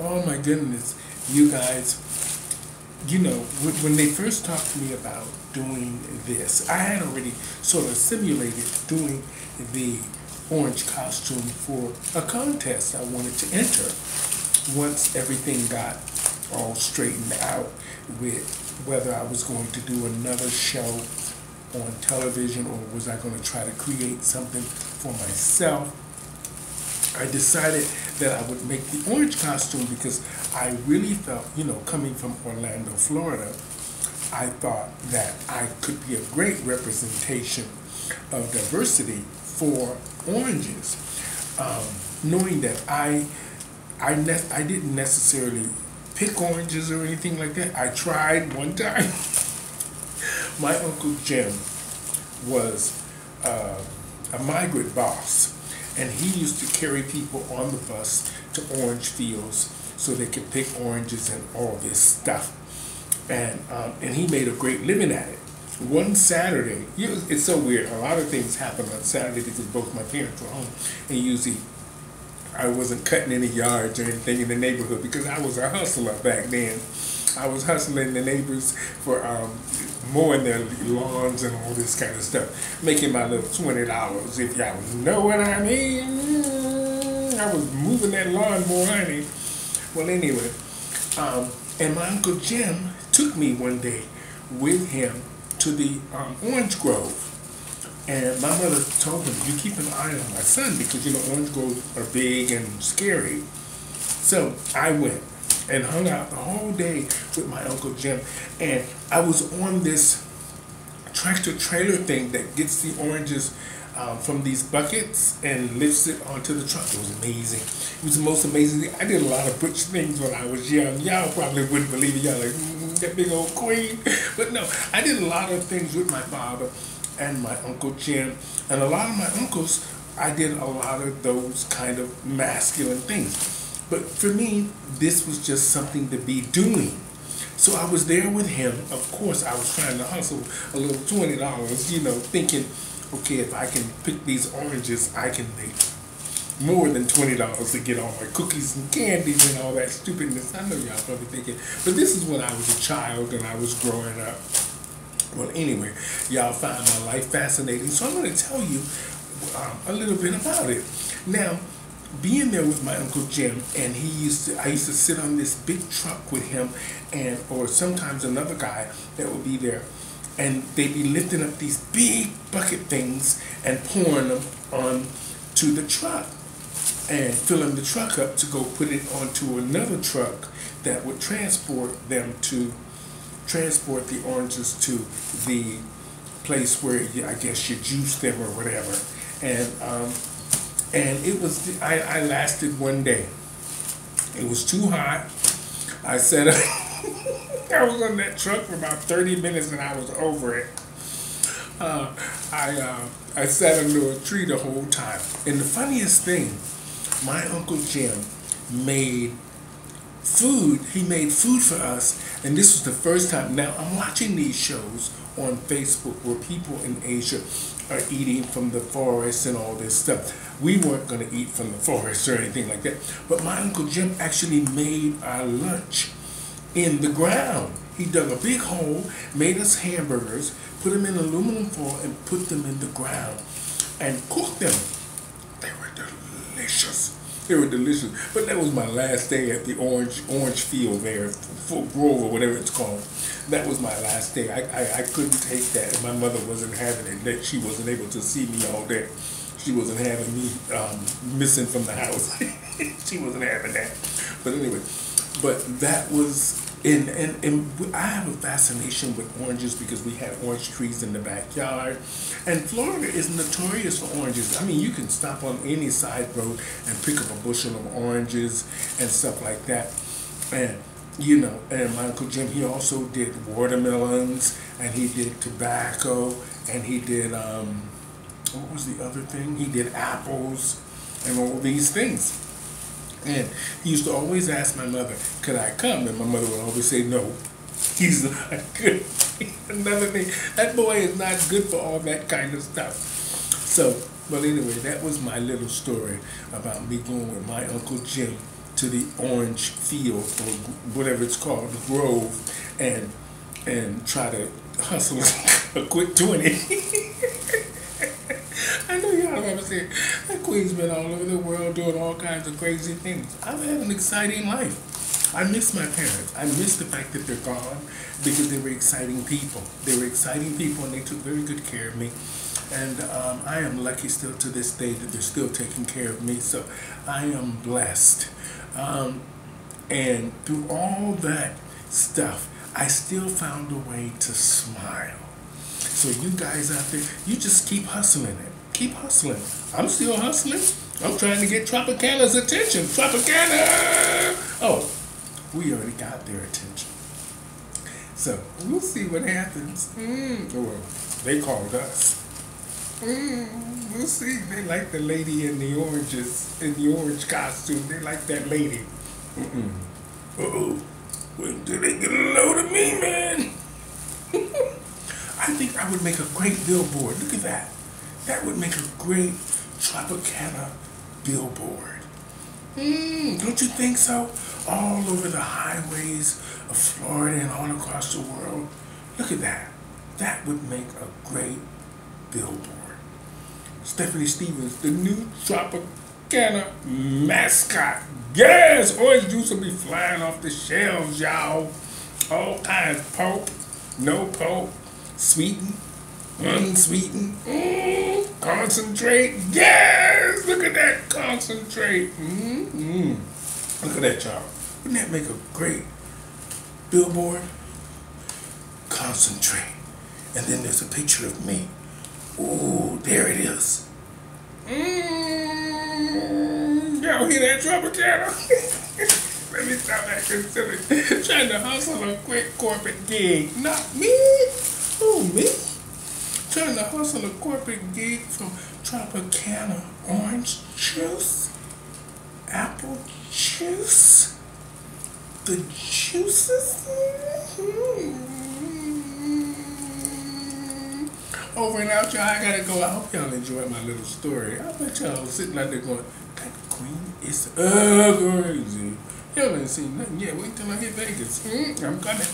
Oh my goodness, you guys, when they first talked to me about doing this, I had already sort of simulated doing the orange costume for a contest I wanted to enter once everything got all straightened out with whether I was going to do another show on television or was I going to try to create something for myself. I decided that I would make the orange costume because I really felt, coming from Orlando, Florida, I thought that I could be a great representation of diversity for oranges. Knowing that I didn't necessarily pick oranges or anything like that. I tried one time. My Uncle Jim was a migrant boss, and he used to carry people on the bus to orange fields so they could pick oranges and all this stuff. And he made a great living at it. One Saturday, it's so weird. A lot of things happen on Saturday because both my parents were home, and usually I wasn't cutting any yards or anything in the neighborhood because I was a hustler back then. I was hustling the neighbors for mowing their lawns and all this kind of stuff, making my little $20, if y'all know what I mean. I was moving that lawnmower, honey. Well, anyway, and my Uncle Jim took me one day with him to the orange grove. And my mother told him, you keep an eye on my son because, orange groves are big and scary. So I went and hung out the whole day with my Uncle Jim. And I was on this tractor trailer thing that gets the oranges from these buckets and lifts it onto the truck. It was amazing. It was the most amazing thing. I did a lot of butch things when I was young. Y'all probably wouldn't believe it. Y'all like, that big old queen. But no, I did a lot of things with my father and my Uncle Jim. And a lot of my uncles, I did a lot of those kind of masculine things. But for me, this was just something to be doing. So I was there with him. Of course, I was trying to hustle a little $20, thinking, okay, if I can pick these oranges, I can make more than $20 to get all my cookies and candies and all that stupidness. I know y'all probably thinking, but this is when I was a child and I was growing up. Well, anyway, y'all find my life fascinating, so I'm going to tell you a little bit about it. Now, being there with my Uncle Jim, and I used to sit on this big truck with him, or sometimes another guy that would be there, and they'd be lifting up these big bucket things and pouring them onto the truck, and filling the truck up to go put it onto another truck that would transport the oranges to the place where I guess you juice them or whatever. And it was, I lasted one day. It was too hot. I said, I was on that truck for about 30 minutes and I was over it. I sat under a tree the whole time. And the funniest thing, my Uncle Jim made food. He made food for us, and this was the first time. Now I'm watching these shows on Facebook where people in Asia are eating from the forest and all this stuff. We weren't going to eat from the forest or anything like that, but my Uncle Jim actually made our lunch in the ground. He dug a big hole, made us hamburgers, put them in aluminum foil, and put them in the ground and cooked them. They were delicious. They were delicious. But that was my last day at the orange field there, Full Grove or whatever it's called. That was my last day. I couldn't take that. And my mother wasn't having it. That she wasn't able to see me all day. She wasn't having me missing from the house. She wasn't having that. But anyway, but that was, and I have a fascination with oranges because we had orange trees in the backyard. And Florida is notorious for oranges. I mean, you can stop on any side road and pick up a bushel of oranges and stuff like that. And, and my Uncle Jim, he also did watermelons, and he did tobacco, and he did, what was the other thing? He did apples and all these things. And he used to always ask my mother, could I come? And my mother would always say, no, he's not good. Another thing, that boy is not good for all that kind of stuff. So, well, anyway, that was my little story about me going with my Uncle Jim to the orange field or whatever it's called, the grove, and try to hustle a quick 20. I know y'all don't understand. That queen's been all over the world doing all kinds of crazy things. I've had an exciting life. I miss my parents. I miss the fact that they're gone because they were exciting people. They were exciting people and they took very good care of me. And I am lucky still to this day that they're still taking care of me. So I am blessed. And through all that stuff, I still found a way to smile. So you guys out there, you just keep hustling it. Keep hustling. I'm still hustling. I'm trying to get Tropicana's attention. Tropicana! Oh, we already got their attention. So we'll see what happens. Well, they called us. We'll see. They like the lady in the oranges, in the orange costume. They like that lady. Uh-oh. Wait till they get a load of me, man. I think I would make a great billboard. Look at that. That would make a great Tropicana billboard. Don't you think so? All over the highways of Florida and all across the world. Look at that. That would make a great billboard. Stephanie Stevens, the new Tropicana mascot. Yes, orange juice will be flying off the shelves, y'all. All kinds. Pulp, no pulp, sweetened, unsweetened, concentrate. Yes, look at that concentrate. Look at that, y'all. Wouldn't that make a great billboard? Concentrate. And then there's a picture of me. Ooh, there it is. Y'all hear that, Tropicana? Let me stop acting silly. Trying to hustle a quick corporate gig. Not me. Who, me? Trying to hustle a corporate gig from Tropicana orange juice, apple juice, the juices. Over and out, y'all. I gotta go. I hope y'all enjoy my little story. I bet y'all sitting out there going, that queen is crazy. Y'all ain't seen nothing yet. Wait till I hit Vegas. I'm coming.